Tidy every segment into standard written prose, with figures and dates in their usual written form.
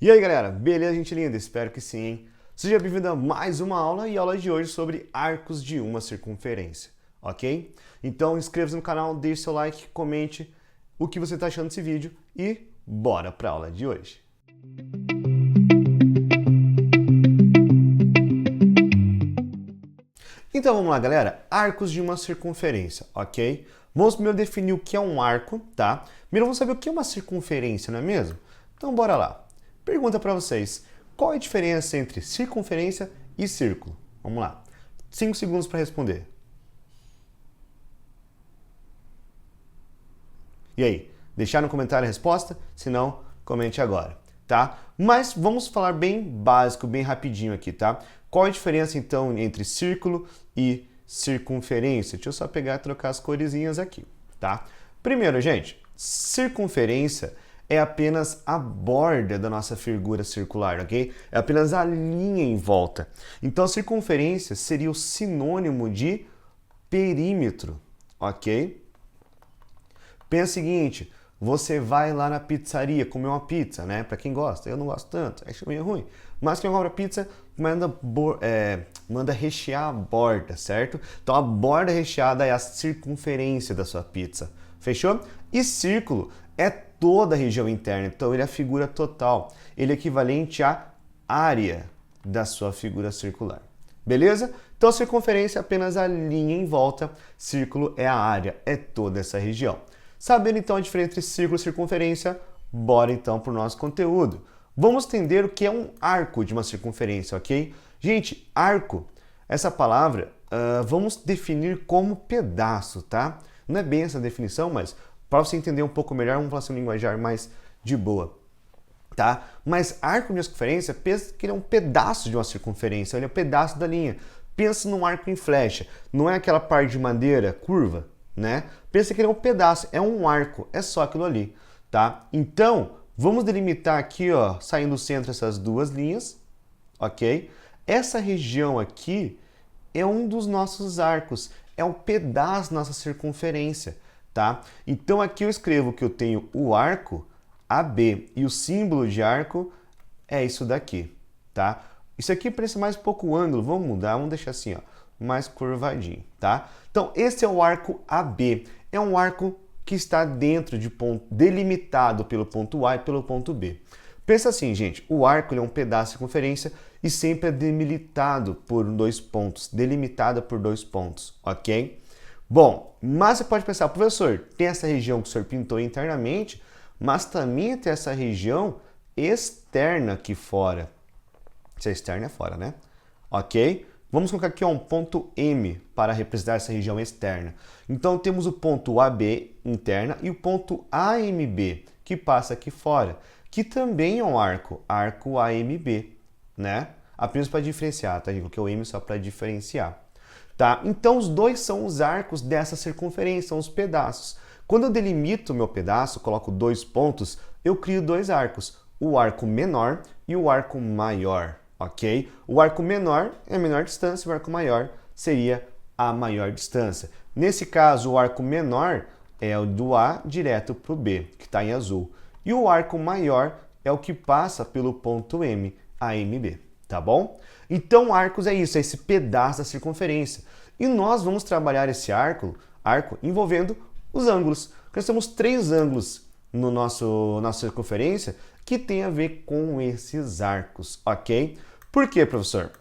E aí galera, beleza gente linda? Espero que sim, hein? Seja bem-vindo a mais uma aula e a aula de hoje sobre arcos de uma circunferência, ok? Então inscreva-se no canal, deixe seu like, comente o que você está achando desse vídeo e bora para a aula de hoje. Então vamos lá galera, arcos de uma circunferência, ok? Vamos primeiro definir o que é um arco, tá? Primeiro vamos saber o que é uma circunferência, não é mesmo? Então bora lá. Pergunta para vocês, qual é a diferença entre circunferência e círculo? Vamos lá, 5 segundos para responder. E aí, deixar no comentário a resposta? Se não, comente agora, tá? Mas vamos falar bem básico, bem rapidinho aqui, tá? Qual é a diferença então entre círculo e circunferência? Deixa eu só pegar e trocar as coresinhas aqui, tá? Primeiro, gente, circunferência é apenas a borda da nossa figura circular, ok? É apenas a linha em volta. Então, a circunferência seria o sinônimo de perímetro, ok? Pensa o seguinte, você vai lá na pizzaria comer uma pizza, né? Para quem gosta, eu não gosto tanto, acho meio ruim. Mas quem compra pizza manda rechear a borda, certo? Então, a borda recheada é a circunferência da sua pizza, fechou? E círculo é toda a região interna, então ele é a figura total, ele é equivalente à área da sua figura circular, beleza? Então circunferência é apenas a linha em volta, círculo é a área, é toda essa região. Sabendo então a diferença entre círculo e circunferência, bora então para o nosso conteúdo. Vamos entender o que é um arco de uma circunferência, ok? Gente, arco, essa palavra, vamos definir como pedaço, tá? Não é bem essa definição, mas para você entender um pouco melhor, vamos falar assim um linguajar mais de boa, tá? Mas arco de uma circunferência, pensa que ele é um pedaço de uma circunferência, ele é um pedaço da linha. Pensa num arco em flecha, não é aquela parte de madeira curva, né? Pensa que ele é um pedaço, é um arco, é só aquilo ali, tá? Então, vamos delimitar aqui, ó, saindo do centro essas duas linhas, ok? Essa região aqui é um dos nossos arcos, é um pedaço da nossa circunferência, tá? Então aqui eu escrevo que eu tenho o arco AB e o símbolo de arco é isso daqui, tá? Isso aqui parece mais um pouco o ângulo, vamos mudar, vamos deixar assim, ó, mais curvadinho, tá? Então esse é o arco AB, é um arco que está dentro de ponto delimitado pelo ponto A e pelo ponto B. Pensa assim, gente, o arco ele é um pedaço de circunferência e sempre é delimitado por dois pontos, delimitado por dois pontos, ok? Bom, mas você pode pensar, professor, tem essa região que o senhor pintou internamente, mas também tem essa região externa aqui fora. Se é externa é fora, né? Ok? Vamos colocar aqui um ponto M para representar essa região externa. Então temos o ponto AB interna e o ponto AMB que passa aqui fora, que também é um arco, arco AMB, né? Apenas para diferenciar, tá? Porque o M só para diferenciar. Tá? Então os dois são os arcos dessa circunferência, são os pedaços. Quando eu delimito o meu pedaço, coloco dois pontos, eu crio dois arcos, o arco menor e o arco maior, ok? O arco menor é a menor distância, o arco maior seria a maior distância. Nesse caso, o arco menor é o do A direto para o B, que está em azul. E o arco maior é o que passa pelo ponto M, AMB, tá bom? Então, arcos é isso, é esse pedaço da circunferência. E nós vamos trabalhar esse arco envolvendo os ângulos. Nós temos três ângulos no nossa circunferência que tem a ver com esses arcos, ok? Por quê, professor?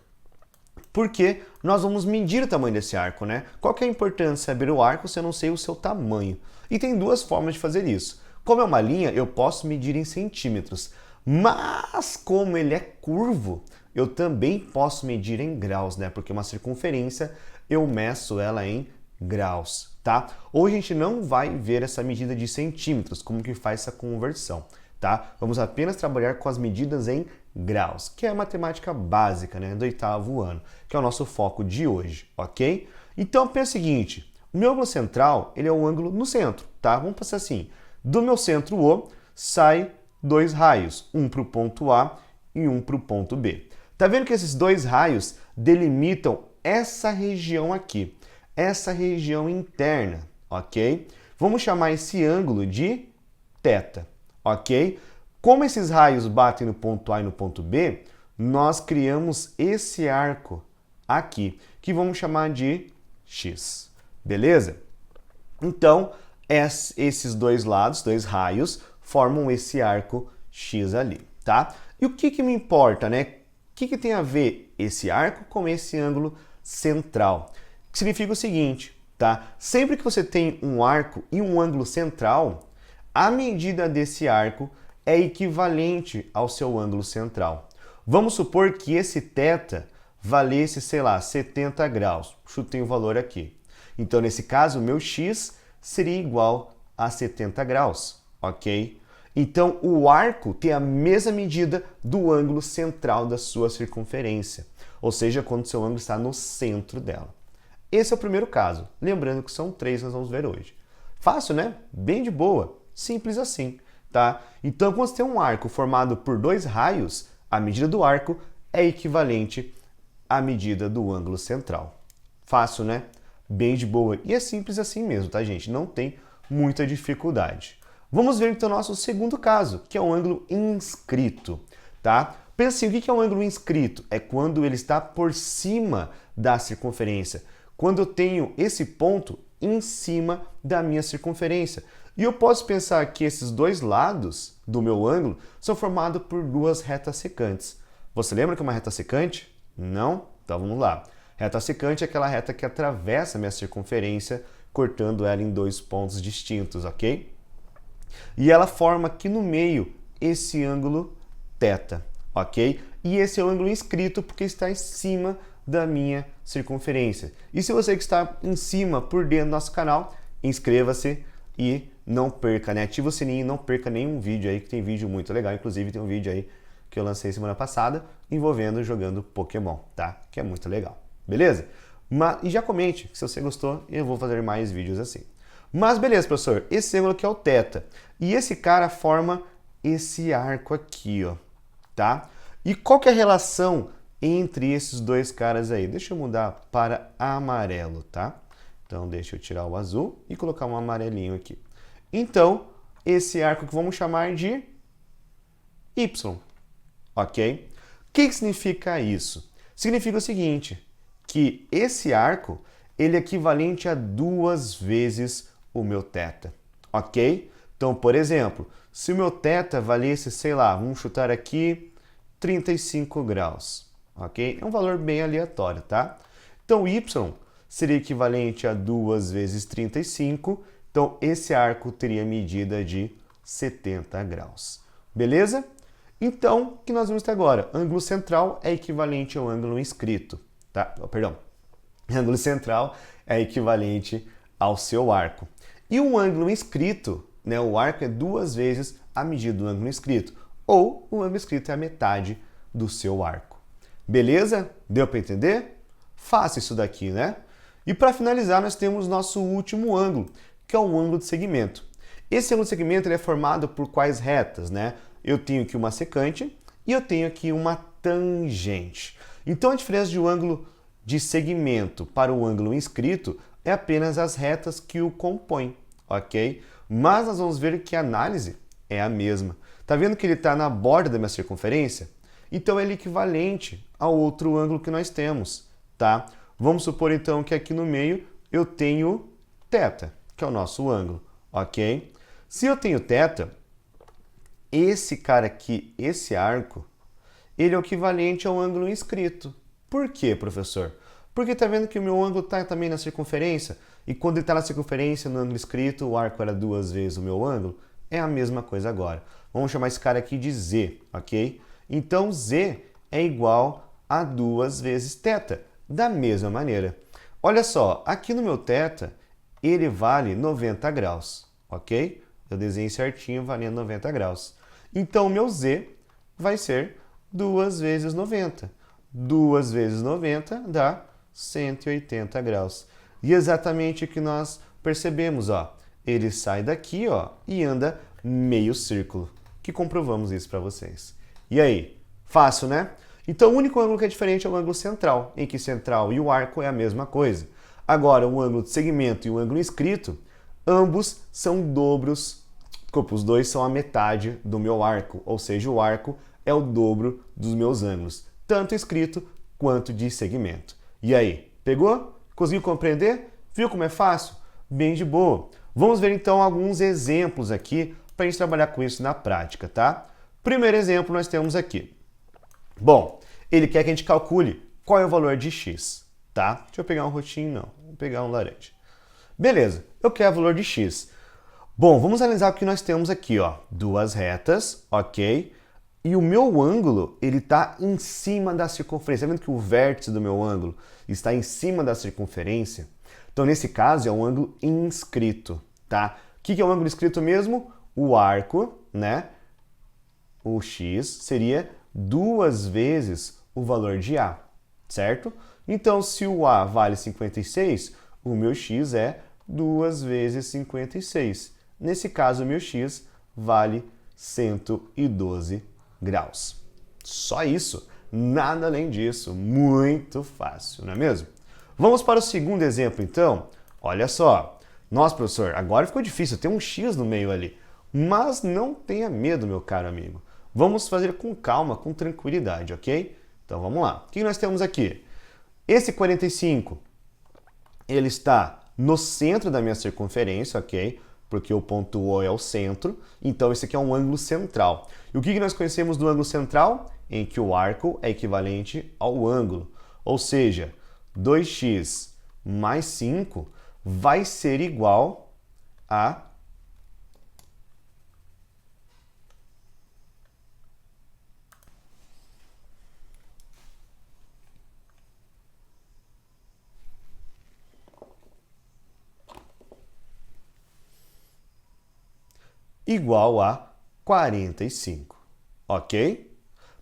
Porque nós vamos medir o tamanho desse arco, né? Qual que é a importância de saber o arco se eu não sei o seu tamanho? E tem duas formas de fazer isso. Como é uma linha, eu posso medir em centímetros, mas como ele é curvo, eu também posso medir em graus, né? Porque uma circunferência, eu meço ela em graus, tá? Hoje a gente não vai ver essa medida de centímetros, como que faz essa conversão, tá? Vamos apenas trabalhar com as medidas em graus, que é a matemática básica, né? Do 8º ano, que é o nosso foco de hoje, ok? Então, pensa o seguinte, o meu ângulo central, ele é um ângulo no centro, tá? Vamos pensar assim, do meu centro O, sai dois raios, um para o ponto A e um para o ponto B. Tá vendo que esses dois raios delimitam essa região aqui, essa região interna, ok? Vamos chamar esse ângulo de θ, ok? Como esses raios batem no ponto A e no ponto B, nós criamos esse arco aqui, que vamos chamar de X. Beleza? Então, esses dois lados, dois raios, formam esse arco X ali, tá? E o que me importa, né? O que tem a ver esse arco com esse ângulo central? Que significa o seguinte, tá? Sempre que você tem um arco e um ângulo central, a medida desse arco é equivalente ao seu ângulo central. Vamos supor que esse θ valesse, sei lá, 70 graus. Chutei o valor aqui. Então, nesse caso, o meu x seria igual a 70 graus, ok? Então, o arco tem a mesma medida do ângulo central da sua circunferência, ou seja, quando o seu ângulo está no centro dela. Esse é o primeiro caso, lembrando que são 3 que nós vamos ver hoje. Fácil, né? Bem de boa, simples assim, tá? Então, quando você tem um arco formado por dois raios, a medida do arco é equivalente à medida do ângulo central. Fácil, né? Bem de boa. E é simples assim mesmo, tá, gente? Não tem muita dificuldade. Vamos ver então o nosso segundo caso, que é o ângulo inscrito, tá? Pensa assim, o que é um ângulo inscrito? É quando ele está por cima da circunferência. Quando eu tenho esse ponto em cima da minha circunferência. E eu posso pensar que esses dois lados do meu ângulo são formados por duas retas secantes. Você lembra que é uma reta secante? Não? Então vamos lá. Reta secante é aquela reta que atravessa a minha circunferência, cortando ela em dois pontos distintos, ok? E ela forma aqui no meio esse ângulo θ, ok? E esse é o ângulo inscrito porque está em cima da minha circunferência. E se você que está em cima por dentro do nosso canal, inscreva-se e não perca, né? Ativa o sininho e não perca nenhum vídeo aí, que tem vídeo muito legal. Inclusive tem um vídeo aí que eu lancei semana passada envolvendo jogando Pokémon, tá? Que é muito legal, beleza? E já comente se você gostou e eu vou fazer mais vídeos assim. Mas beleza, professor, esse ângulo aqui é o θ. E esse cara forma esse arco aqui, ó, tá? E qual que é a relação entre esses dois caras aí? Deixa eu mudar para amarelo, tá? Então deixa eu tirar o azul e colocar um amarelinho aqui. Então, esse arco que vamos chamar de Y, ok? O que significa isso? Significa o seguinte, que esse arco ele é equivalente a 2 vezes o meu θ, ok? Então, por exemplo, se o meu θ valesse, sei lá, vamos chutar aqui, 35 graus, ok? É um valor bem aleatório, tá? Então, y seria equivalente a 2 vezes 35, então esse arco teria medida de 70 graus, beleza? Então, o que nós vamos ter agora? Ângulo central é equivalente ao ângulo inscrito, tá? Oh, perdão. Ângulo central é equivalente ao seu arco. E um ângulo inscrito, né, o arco é 2 vezes a medida do ângulo inscrito, ou o ângulo inscrito é a metade do seu arco. Beleza? Deu para entender? Fácil isso daqui, né? E para finalizar, nós temos nosso último ângulo, que é o ângulo de segmento. Esse ângulo de segmento ele é formado por quais retas, né? Eu tenho aqui uma secante e eu tenho aqui uma tangente. Então a diferença de um ângulo de segmento para o ângulo inscrito é apenas as retas que o compõem, ok? Mas nós vamos ver que a análise é a mesma. Tá vendo que ele está na borda da minha circunferência? Então ele é equivalente ao outro ângulo que nós temos, tá? Vamos supor então que aqui no meio eu tenho θ, que é o nosso ângulo, ok? Se eu tenho θ, esse cara aqui, esse arco, ele é o equivalente ao ângulo inscrito. Por quê, professor? Porque tá vendo que o meu ângulo está também na circunferência? E quando ele está na circunferência, no ângulo inscrito, o arco era 2 vezes o meu ângulo? É a mesma coisa agora. Vamos chamar esse cara aqui de Z, ok? Então, Z é igual a 2 vezes θ, da mesma maneira. Olha só, aqui no meu θ, ele vale 90 graus, ok? Eu desenhei certinho valendo 90 graus. Então, o meu Z vai ser 2 vezes 90. 2 vezes 90 dá 180 graus. E exatamente o que nós percebemos, ó. Ele sai daqui, ó, e anda meio círculo. Que comprovamos isso para vocês. E aí? Fácil, né? Então, o único ângulo que é diferente é o ângulo central, em que central e o arco é a mesma coisa. Agora, o ângulo de segmento e o ângulo inscrito, ambos são dobros Desculpa, os dois são a metade do meu arco, ou seja, o arco é o dobro dos meus ângulos, tanto escrito quanto de segmento. E aí, pegou? Conseguiu compreender? Viu como é fácil? Bem de boa. Vamos ver então alguns exemplos aqui para a gente trabalhar com isso na prática, tá? Primeiro exemplo nós temos aqui. Bom, ele quer que a gente calcule qual é o valor de x, tá? Deixa eu pegar um roxinho, não. Vou pegar um laranja. Beleza, eu quero o valor de x. Bom, vamos analisar o que nós temos aqui, ó. Duas retas, ok? E o meu ângulo, ele está em cima da circunferência. Tá vendo que o vértice do meu ângulo está em cima da circunferência? Então, nesse caso, é um ângulo inscrito, tá? O que é um ângulo inscrito mesmo? O arco, né? O x seria 2 vezes o valor de A, certo? Então, se o A vale 56, o meu x é 2 vezes 56. Nesse caso, o meu x vale 112 graus. Só isso, nada além disso, muito fácil, não é mesmo? Vamos para o segundo exemplo, então. Olha só. Nossa, professor, agora ficou difícil, tem um x no meio ali. Mas não tenha medo, meu caro amigo. Vamos fazer com calma, com tranquilidade, ok? Então vamos lá. O que nós temos aqui? Esse 45, ele está no centro da minha circunferência, ok? Porque o ponto O é o centro. Então esse aqui é um ângulo central. E o que nós conhecemos do ângulo central? Em que o arco é equivalente ao ângulo. Ou seja, 2x mais 5 vai ser igual a igual a 45, ok?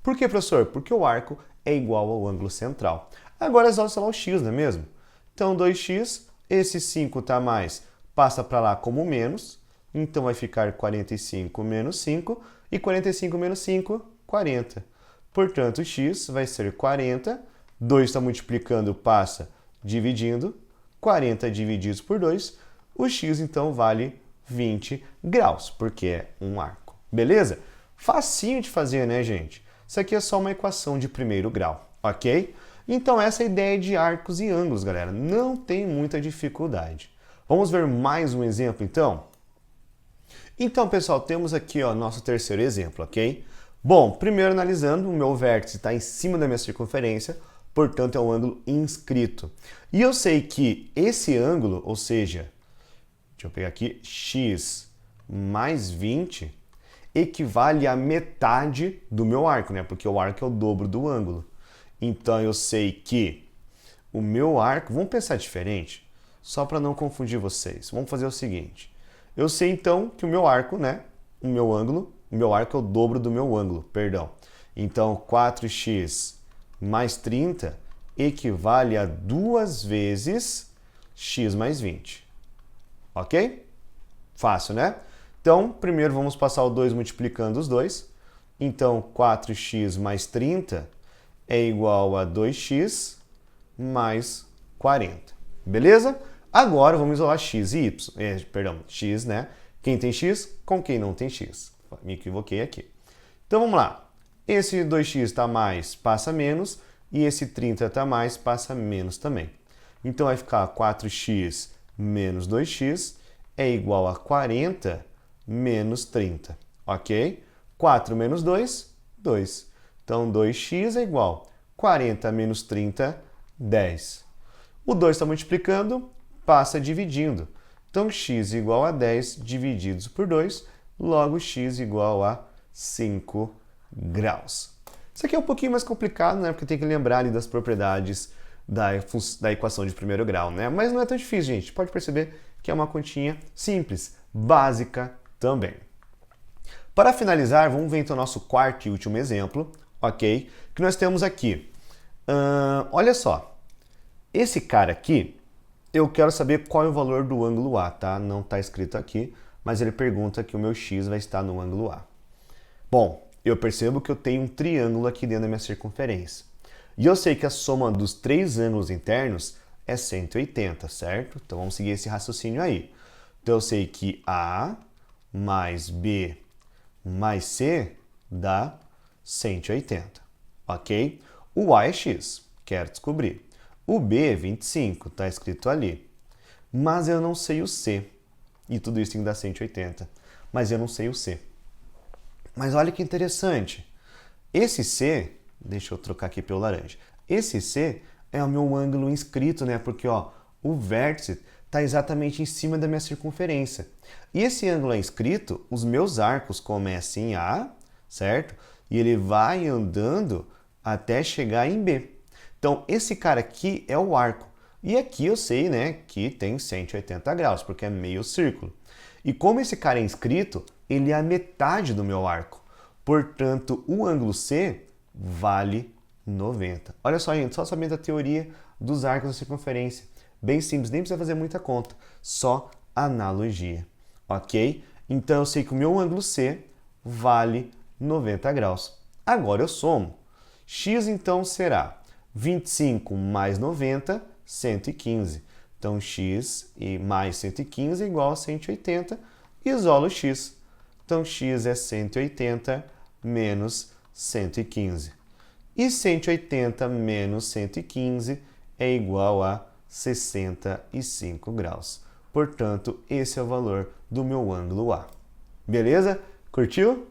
Por que, professor? Porque o arco é igual ao ângulo central. Agora é só o x, não é mesmo? Então, 2x, esse 5 tá mais, passa para lá como menos, então vai ficar 45 menos 5, e 45 menos 5, 40. Portanto, x vai ser 40, 2 está multiplicando, passa dividindo, 40 divididos por 2, o x então vale 20 graus, porque é um arco. Beleza? Facinho de fazer, né, gente? Isso aqui é só uma equação de primeiro grau, ok? Então essa é a ideia de arcos e ângulos, galera. Não tem muita dificuldade. Vamos ver mais um exemplo, então? Então, pessoal, temos aqui o nosso terceiro exemplo, ok? Bom, primeiro analisando, o meu vértice está em cima da minha circunferência, portanto é um ângulo inscrito. E eu sei que esse ângulo, ou seja, deixa eu pegar aqui, x mais 20, equivale à metade do meu arco, né? Porque o arco é o dobro do ângulo. Então eu sei que o meu arco, vamos pensar diferente, só para não confundir vocês. Vamos fazer o seguinte. Eu sei então que o meu arco, né? O meu arco é o dobro do meu ângulo, perdão. Então 4x mais 30 equivale a 2 vezes x mais 20. Ok? Fácil, né? Então, primeiro vamos passar o 2 multiplicando os dois. Então, 4x mais 30 é igual a 2x mais 40. Beleza? Agora vamos isolar x e y. X, né? Quem tem x com quem não tem x. Me equivoquei aqui. Então, vamos lá. Esse 2x está mais, passa menos. E esse 30 está mais, passa menos também. Então, vai ficar 4x menos 2x é igual a 40 menos 30, ok? 4 menos 2, 2. Então, 2x é igual a 40 menos 30, 10. O 2 está multiplicando, passa dividindo. Então, x igual a 10 divididos por 2, logo x igual a 5 graus. Isso aqui é um pouquinho mais complicado, né? Porque tem que lembrar ali das propriedades da equação de primeiro grau, né? Mas não é tão difícil, gente. Pode perceber que é uma continha simples, básica também. Para finalizar, vamos ver então o nosso quarto e último exemplo, ok? Que nós temos aqui. Olha só, esse cara aqui, eu quero saber qual é o valor do ângulo A, tá? Não está escrito aqui, mas ele pergunta que o meu x vai estar no ângulo A. Bom, eu percebo que eu tenho um triângulo aqui dentro da minha circunferência. E eu sei que a soma dos três ângulos internos é 180, certo? Então vamos seguir esse raciocínio aí. Então eu sei que A mais B mais C dá 180, ok? O A é x, quero descobrir. O B é 25, está escrito ali. Mas eu não sei o C. E tudo isso tem que dar 180. Mas eu não sei o C. Mas olha que interessante. Esse C, deixa eu trocar aqui pelo laranja. Esse C é o meu ângulo inscrito, né? Porque ó, o vértice está exatamente em cima da minha circunferência. E esse ângulo é inscrito, os meus arcos começam em A, certo? E ele vai andando até chegar em B. Então, esse cara aqui é o arco. E aqui eu sei, né, que tem 180 graus, porque é meio círculo. E como esse cara é inscrito, ele é a metade do meu arco. Portanto, o ângulo C vale 90. Olha só, gente, só sabendo a teoria dos arcos da circunferência. Bem simples, nem precisa fazer muita conta, só analogia, ok? Então eu sei que o meu ângulo C vale 90 graus. Agora eu somo. X então será 25 mais 90, 115. Então x e mais 115 é igual a 180, isolo x. Então x é 180 menos 115. E 180 menos 115 é igual a 65 graus. Portanto, esse é o valor do meu ângulo A. Beleza? Curtiu?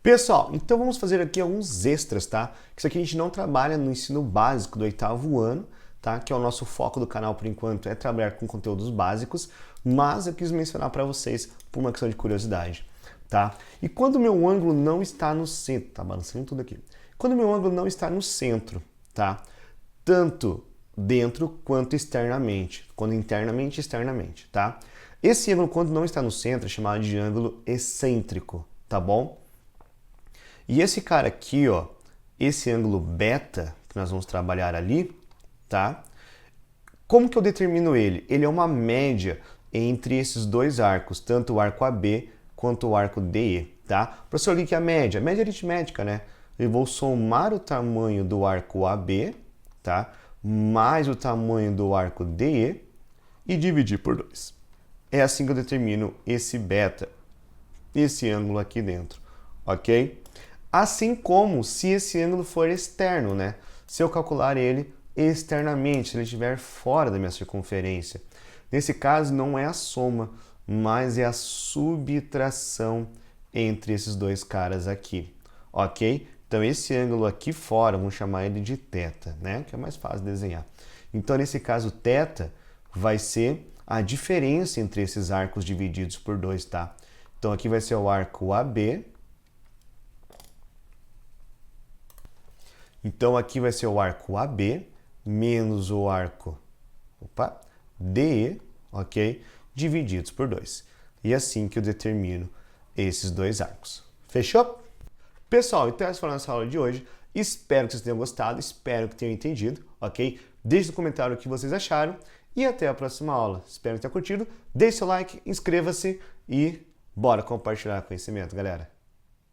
Pessoal, então vamos fazer aqui alguns extras, tá? Isso aqui a gente não trabalha no ensino básico do 8º ano, tá? Que é o nosso foco do canal por enquanto, é trabalhar com conteúdos básicos, mas eu quis mencionar para vocês por uma questão de curiosidade, tá? E quando o meu ângulo não está no centro, tá balançando tudo aqui. Quando o meu ângulo não está no centro, tá? Tanto dentro quanto externamente, quando internamente e externamente, tá? Esse ângulo, quando não está no centro, é chamado de ângulo excêntrico, tá bom? E esse cara aqui, ó, esse ângulo beta, que nós vamos trabalhar ali, tá? Como que eu determino ele? Ele é uma média entre esses dois arcos, tanto o arco AB quanto o arco DE, tá? Professor, o que é a média? A média aritmética, né? Eu vou somar o tamanho do arco AB, tá? Mais o tamanho do arco DE e dividir por 2. É assim que eu determino esse beta, esse ângulo aqui dentro, ok? Assim como se esse ângulo for externo, né? Se eu calcular ele externamente, se ele estiver fora da minha circunferência. Nesse caso, não é a soma, mas é a subtração entre esses dois caras aqui, ok? Então, esse ângulo aqui fora, vamos chamar ele de θ, né? Que é mais fácil de desenhar. Então, nesse caso, θ vai ser a diferença entre esses arcos divididos por 2, tá? Então, aqui vai ser o arco AB. Então, aqui vai ser o arco AB menos o arco DE, ok? Divididos por 2. E é assim que eu determino esses dois arcos. Fechou? Pessoal, então essa foi a nossa aula de hoje. Espero que vocês tenham gostado, espero que tenham entendido, ok? Deixe no comentário o que vocês acharam e até a próxima aula. Espero que tenham curtido. Deixe seu like, inscreva-se e bora compartilhar conhecimento, galera.